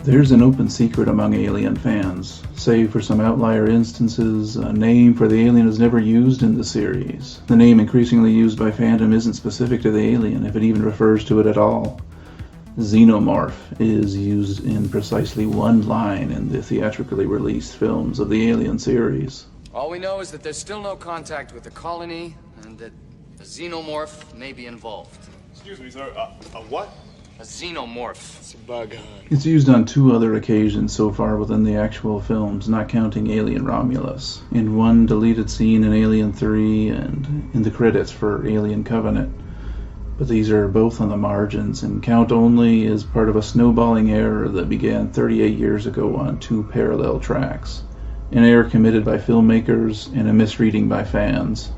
There's an open secret among Alien fans. Save for some outlier instances, a name for the alien is never used in the series. The name increasingly used by fandom isn't specific to the alien, if it even refers to it at all. Xenomorph is used in precisely one line in the theatrically released films of the Alien series. All we know is that there's still no contact with the colony, and that a xenomorph may be involved. Excuse me, sir. A what? A xenomorph. It's a bug hunt. It's used on 2 other occasions so far within the actual films, not counting Alien Romulus. In one deleted scene in Alien 3 and in the credits for Alien Covenant. But these are both on the margins and count only as part of a snowballing error that began 38 years ago on 2 parallel tracks. An error committed by filmmakers and a misreading by fans.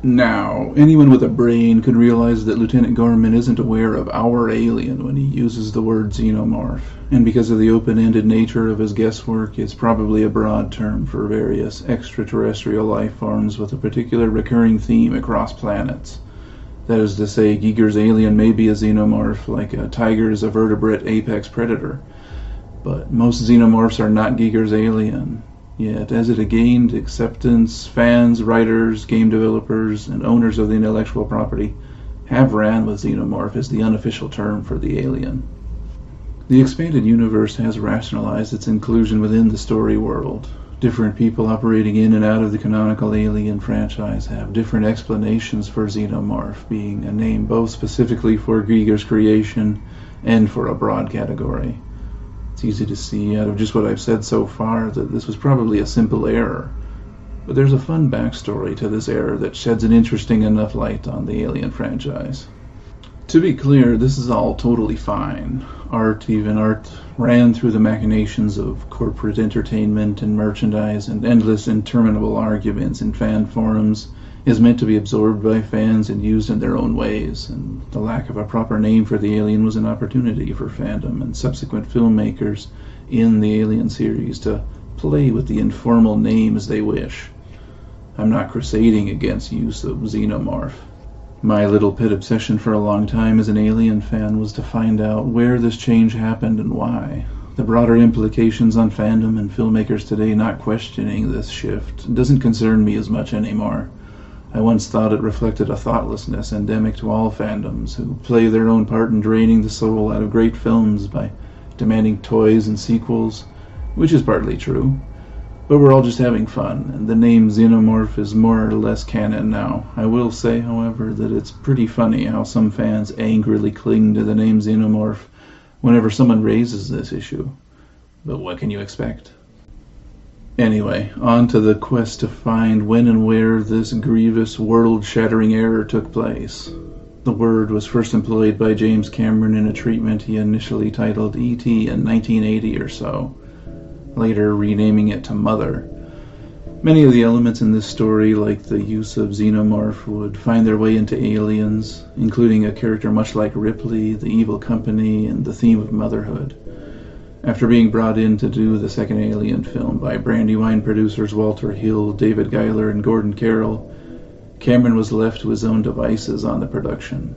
Now, anyone with a brain could realize that Lieutenant Gorman isn't aware of our alien when he uses the word xenomorph, and because of the open-ended nature of his guesswork, it's probably a broad term for various extraterrestrial life forms with a particular recurring theme across planets. That is to say, Giger's alien may be a xenomorph, like a tiger is a vertebrate apex predator, but most xenomorphs are not Giger's alien. Yet, as it had gained acceptance, fans, writers, game developers, and owners of the intellectual property have ran with xenomorph as the unofficial term for the alien. The expanded universe has rationalized its inclusion within the story world. Different people operating in and out of the canonical Alien franchise have different explanations for xenomorph, being a name both specifically for Giger's creation and for a broad category. It's easy to see out of just what I've said so far that this was probably a simple error, but there's a fun backstory to this error that sheds an interesting enough light on the Alien franchise. To be clear, this is all totally fine. Art ran through the machinations of corporate entertainment and merchandise, and endless interminable arguments in fan forums is meant to be absorbed by fans and used in their own ways, and the lack of a proper name for the alien was an opportunity for fandom and subsequent filmmakers in the Alien series to play with the informal name as they wish. I'm not crusading against use of xenomorph. My little pet obsession for a long time as an Alien fan was to find out where this change happened and why. The broader implications on fandom and filmmakers today not questioning this shift doesn't concern me as much anymore. I once thought it reflected a thoughtlessness endemic to all fandoms who play their own part in draining the soul out of great films by demanding toys and sequels, which is partly true. But we're all just having fun, and the name Xenomorph is more or less canon now. I will say, however, that it's pretty funny how some fans angrily cling to the name Xenomorph whenever someone raises this issue. But what can you expect? Anyway, on to the quest to find when and where this grievous, world-shattering error took place. The word was first employed by James Cameron in a treatment he initially titled E.T. in 1980 or so, later renaming it to Mother. Many of the elements in this story, like the use of Xenomorph, would find their way into Aliens, including a character much like Ripley, the evil company, and the theme of motherhood. After being brought in to do the second Alien film by Brandywine producers Walter Hill, David Giler, and Gordon Carroll, Cameron was left to his own devices on the production.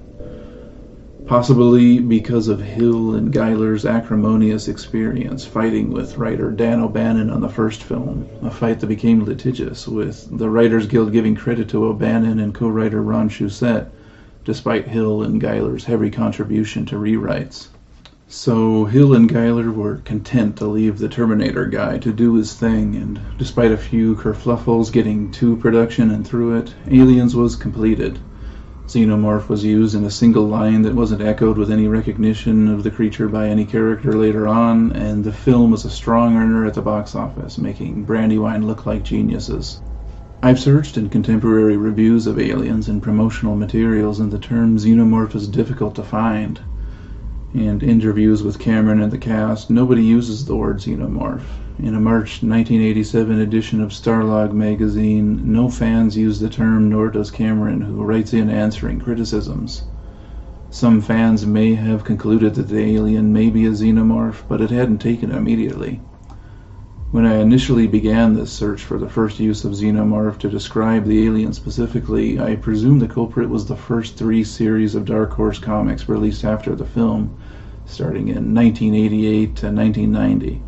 Possibly because of Hill and Giler's acrimonious experience fighting with writer Dan O'Bannon on the first film, a fight that became litigious, with the Writers Guild giving credit to O'Bannon and co-writer Ron Shusett, despite Hill and Giler's heavy contribution to rewrites. So Hill and Giler were content to leave the Terminator guy to do his thing, and despite a few kerfluffles getting to production and through it, Aliens was completed. Xenomorph was used in a single line that wasn't echoed with any recognition of the creature by any character later on, and the film was a strong earner at the box office, making Brandywine look like geniuses. I've searched in contemporary reviews of Aliens and promotional materials, and the term Xenomorph is difficult to find. In interviews with Cameron and the cast, nobody uses the word Xenomorph. In a March 1987 edition of Starlog magazine, no fans use the term, nor does Cameron, who writes in answering criticisms. Some fans may have concluded that the alien may be a xenomorph, but it hadn't taken immediately. When I initially began this search for the first use of xenomorph to describe the alien specifically, I presumed the culprit was the first 3 series of Dark Horse comics released after the film, starting in 1988 to 1990.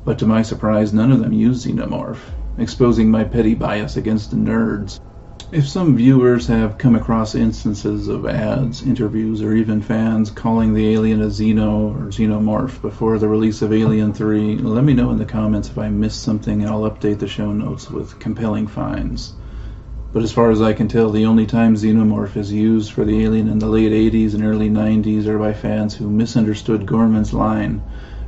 But to my surprise, none of them used Xenomorph, exposing my petty bias against the nerds. If some viewers have come across instances of ads, interviews, or even fans calling the alien a Xeno or Xenomorph before the release of Alien 3, let me know in the comments if I missed something and I'll update the show notes with compelling finds. But as far as I can tell, the only time Xenomorph is used for the alien in the late 80s and early 90s are by fans who misunderstood Gorman's line,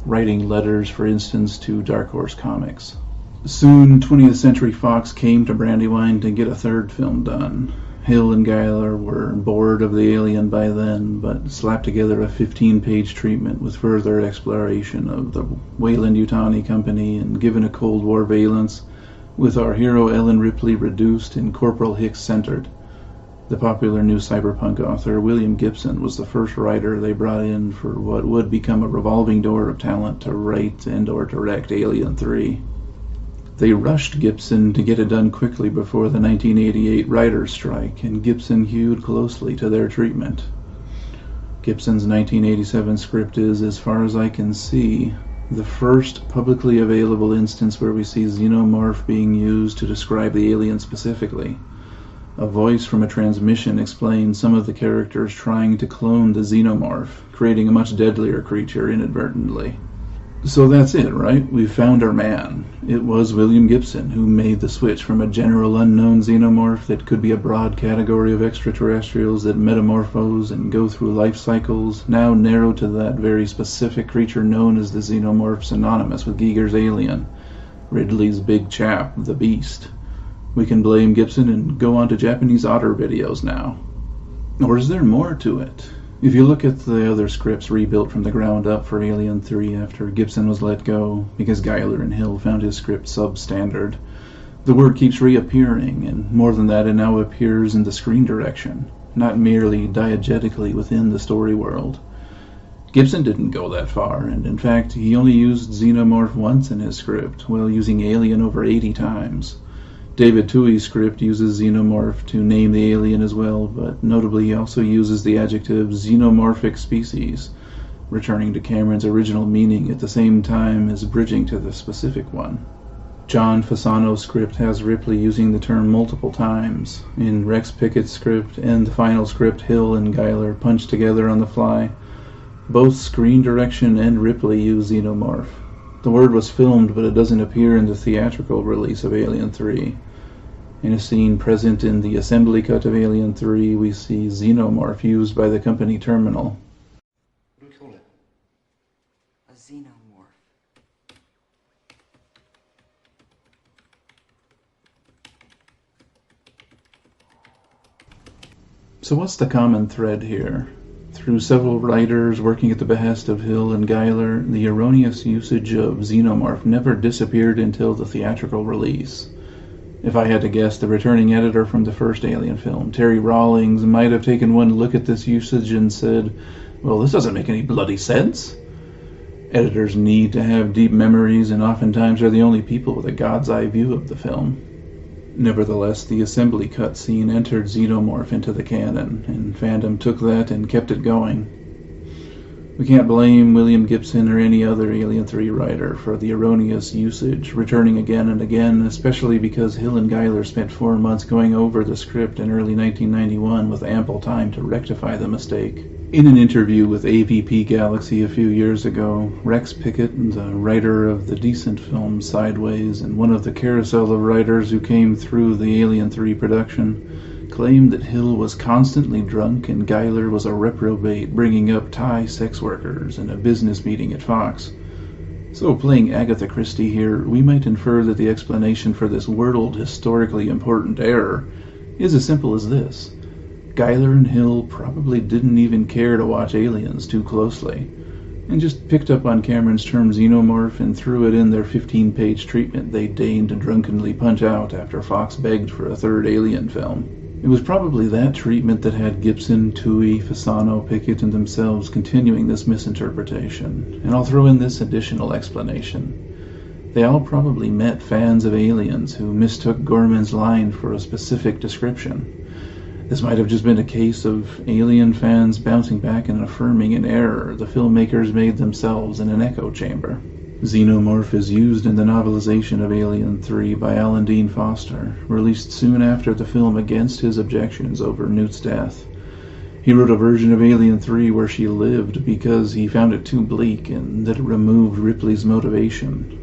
writing letters, for instance, to Dark Horse Comics. Soon, 20th Century Fox came to Brandywine to get a third film done. Hill and Geiler were bored of the alien by then, but slapped together a 15-page treatment with further exploration of the Weyland-Yutani Company and given a Cold War valence, with our hero Ellen Ripley reduced and Corporal Hicks centered. The popular new cyberpunk author William Gibson was the first writer they brought in for what would become a revolving door of talent to write and or direct Alien 3. They rushed Gibson to get it done quickly before the 1988 writer's strike, and Gibson hewed closely to their treatment. Gibson's 1987 script is, as far as I can see, the first publicly available instance where we see Xenomorph being used to describe the alien specifically. A voice from a transmission explains some of the characters trying to clone the Xenomorph, creating a much deadlier creature inadvertently. So that's it, right? We've found our man. It was William Gibson who made the switch from a general unknown xenomorph that could be a broad category of extraterrestrials that metamorphose and go through life cycles, now narrowed to that very specific creature known as the xenomorph synonymous with Giger's alien, Ridley's big chap, the Beast. We can blame Gibson and go on to Japanese otter videos now. Or is there more to it? If you look at the other scripts rebuilt from the ground up for Alien 3 after Gibson was let go, because Geiler and Hill found his script substandard, the word keeps reappearing, and more than that, it now appears in the screen direction, not merely diegetically within the story world. Gibson didn't go that far, and in fact, he only used Xenomorph once in his script, while using Alien over 80 times. David Tui's script uses Xenomorph to name the alien as well, but notably he also uses the adjective xenomorphic species, returning to Cameron's original meaning at the same time as bridging to the specific one. John Fasano's script has Ripley using the term multiple times. In Rex Pickett's script and the final script, Hill and Geiler punched together on the fly. Both screen direction and Ripley use Xenomorph. The word was filmed, but it doesn't appear in the theatrical release of Alien 3. In a scene present in the assembly cut of Alien 3, we see Xenomorph used by the company terminal. What do we call it? A Xenomorph. So what's the common thread here? Through several writers working at the behest of Hill and Geiler, the erroneous usage of Xenomorph never disappeared until the theatrical release. If I had to guess, the returning editor from the first Alien film, Terry Rawlings, might have taken one look at this usage and said, well, this doesn't make any bloody sense. Editors need to have deep memories and oftentimes are the only people with a god's eye view of the film. Nevertheless, the assembly cut scene entered Xenomorph into the canon, and fandom took that and kept it going. We can't blame William Gibson or any other Alien 3 writer for the erroneous usage, returning again and again, especially because Hill and Geiler spent 4 months going over the script in early 1991 with ample time to rectify the mistake. In an interview with AVP Galaxy a few years ago, Rex Pickett, the writer of the decent film Sideways and one of the carousel of writers who came through the Alien 3 production, claimed that Hill was constantly drunk and Geiler was a reprobate bringing up Thai sex workers in a business meeting at Fox. So playing Agatha Christie here, we might infer that the explanation for this world historically important error is as simple as this. Geiler and Hill probably didn't even care to watch Aliens too closely, and just picked up on Cameron's term Xenomorph and threw it in their 15-page treatment they deigned to drunkenly punch out after Fox begged for a third Alien film. It was probably that treatment that had Gibson, Tui, Fasano, Pickett, and themselves continuing this misinterpretation. And I'll throw in this additional explanation. They all probably met fans of Aliens who mistook Gorman's line for a specific description. This might have just been a case of Alien fans bouncing back and affirming an error the filmmakers made themselves in an echo chamber. Xenomorph is used in the novelization of Alien 3 by Alan Dean Foster, released soon after the film against his objections over Newt's death. He wrote a version of Alien 3 where she lived because he found it too bleak and that it removed Ripley's motivation.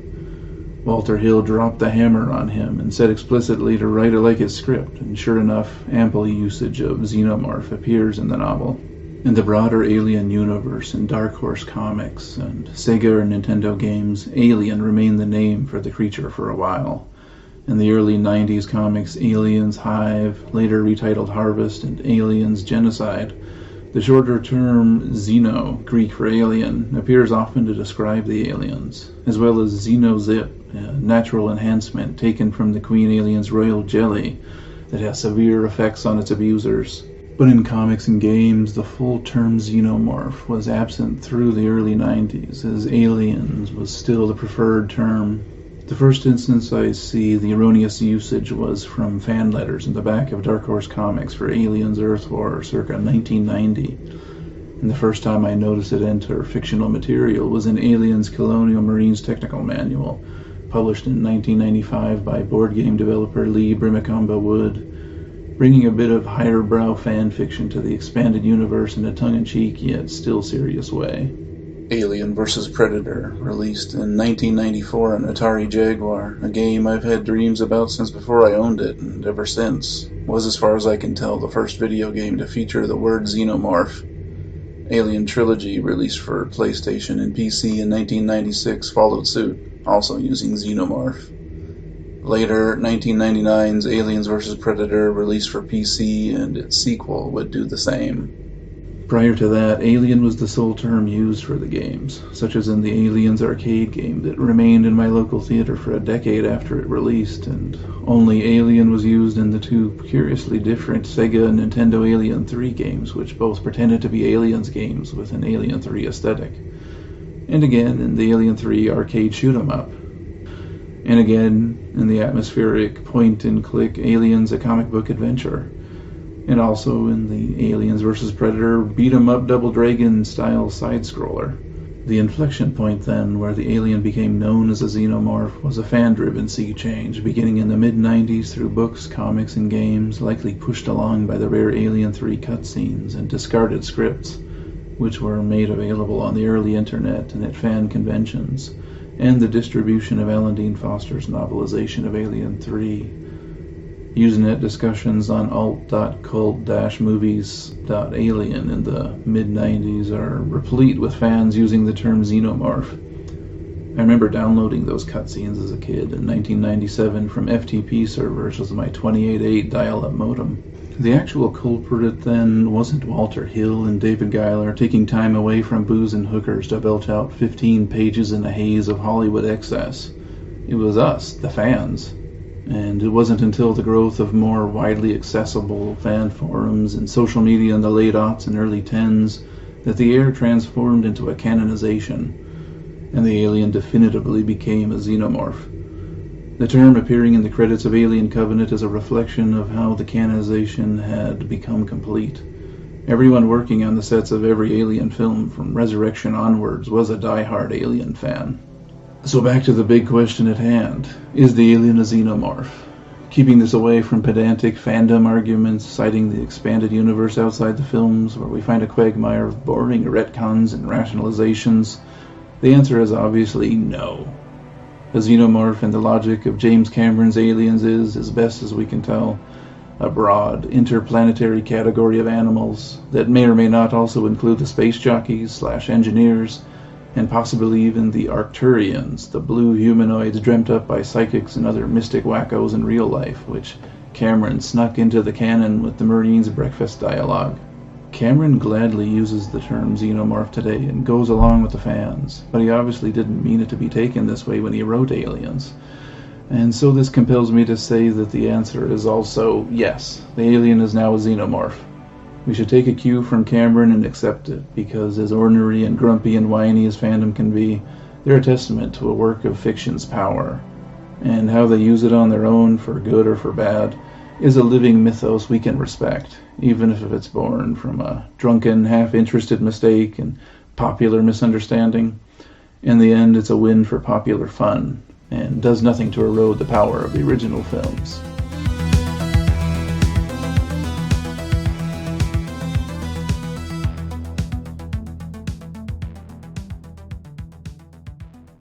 Walter Hill dropped the hammer on him and said explicitly to write it like his script, and sure enough, ample usage of Xenomorph appears in the novel. In the broader Alien universe in Dark Horse comics and Sega or Nintendo games, Alien remained the name for the creature for a while. In the early 90s comics Aliens Hive, later retitled Harvest, and Aliens Genocide, the shorter term Xeno, Greek for alien, appears often to describe the aliens, as well as Xenozip, a natural enhancement taken from the Queen Alien's royal jelly that has severe effects on its abusers. But in comics and games, the full term Xenomorph was absent through the early 90s, as aliens was still the preferred term. The first instance I see the erroneous usage was from fan letters in the back of Dark Horse Comics for Aliens Earth War circa 1990. And the first time I noticed it enter fictional material was in Aliens Colonial Marines Technical Manual, published in 1995 by board game developer Lee Brimacomba Wood, bringing a bit of higher brow fan fiction to the expanded universe in a tongue-in-cheek yet still serious way. Alien vs. Predator, released in 1994 on Atari Jaguar, a game I've had dreams about since before I owned it, and ever since, was as far as I can tell the first video game to feature the word Xenomorph. Alien Trilogy, released for PlayStation and PC in 1996, followed suit, also using Xenomorph. Later, 1999's Aliens vs. Predator, released for PC, and its sequel would do the same. Prior to that, Alien was the sole term used for the games, such as in the Aliens arcade game that remained in my local theater for a decade after it released, and only Alien was used in the two curiously different Sega and Nintendo Alien 3 games, which both pretended to be Aliens games with an Alien 3 aesthetic. And again in the Alien 3 arcade shoot-'em-up. And again in the atmospheric point-and-click Aliens, a comic book adventure. And also in the Aliens vs. Predator beat-'em-up Double Dragon style side-scroller. The inflection point then, where the alien became known as a Xenomorph, was a fan-driven sea change, beginning in the mid-90s through books, comics, and games, likely pushed along by the rare Alien 3 cutscenes and discarded scripts, which were made available on the early internet and at fan conventions, and the distribution of Alan Dean Foster's novelization of Alien 3. Usenet discussions on alt.cult-movies.alien in the mid-90s are replete with fans using the term Xenomorph. I remember downloading those cutscenes as a kid in 1997 from FTP servers with my 28.8 dial-up modem. The actual culprit then wasn't Walter Hill and David Giler taking time away from booze and hookers to belch out 15 pages in a haze of Hollywood excess. It was us, the fans. And it wasn't until the growth of more widely accessible fan forums and social media in the late aughts and early tens that the air transformed into a canonization, and the alien definitively became a Xenomorph. The term appearing in the credits of Alien Covenant is a reflection of how the canonization had become complete. Everyone working on the sets of every Alien film from Resurrection onwards was a die-hard Alien fan. So back to the big question at hand. Is the alien a Xenomorph? Keeping this away from pedantic fandom arguments, citing the expanded universe outside the films, where we find a quagmire of boring retcons and rationalizations, the answer is obviously no. A Xenomorph in the logic of James Cameron's Aliens is, as best as we can tell, a broad, interplanetary category of animals that may or may not also include the space jockeys/engineers, and possibly even the Arcturians, the blue humanoids dreamt up by psychics and other mystic wackos in real life, which Cameron snuck into the canon with the Marines' breakfast dialogue. Cameron gladly uses the term Xenomorph today and goes along with the fans, but he obviously didn't mean it to be taken this way when he wrote Aliens. And so this compels me to say that the answer is also yes, the alien is now a Xenomorph. We should take a cue from Cameron and accept it, because as ornery and grumpy and whiny as fandom can be, they're a testament to a work of fiction's power. and how they use it on their own for good or for bad is a living mythos we can respect, even if it's born from a drunken, half-interested mistake and popular misunderstanding. In the end, it's a win for popular fun, and does nothing to erode the power of the original films.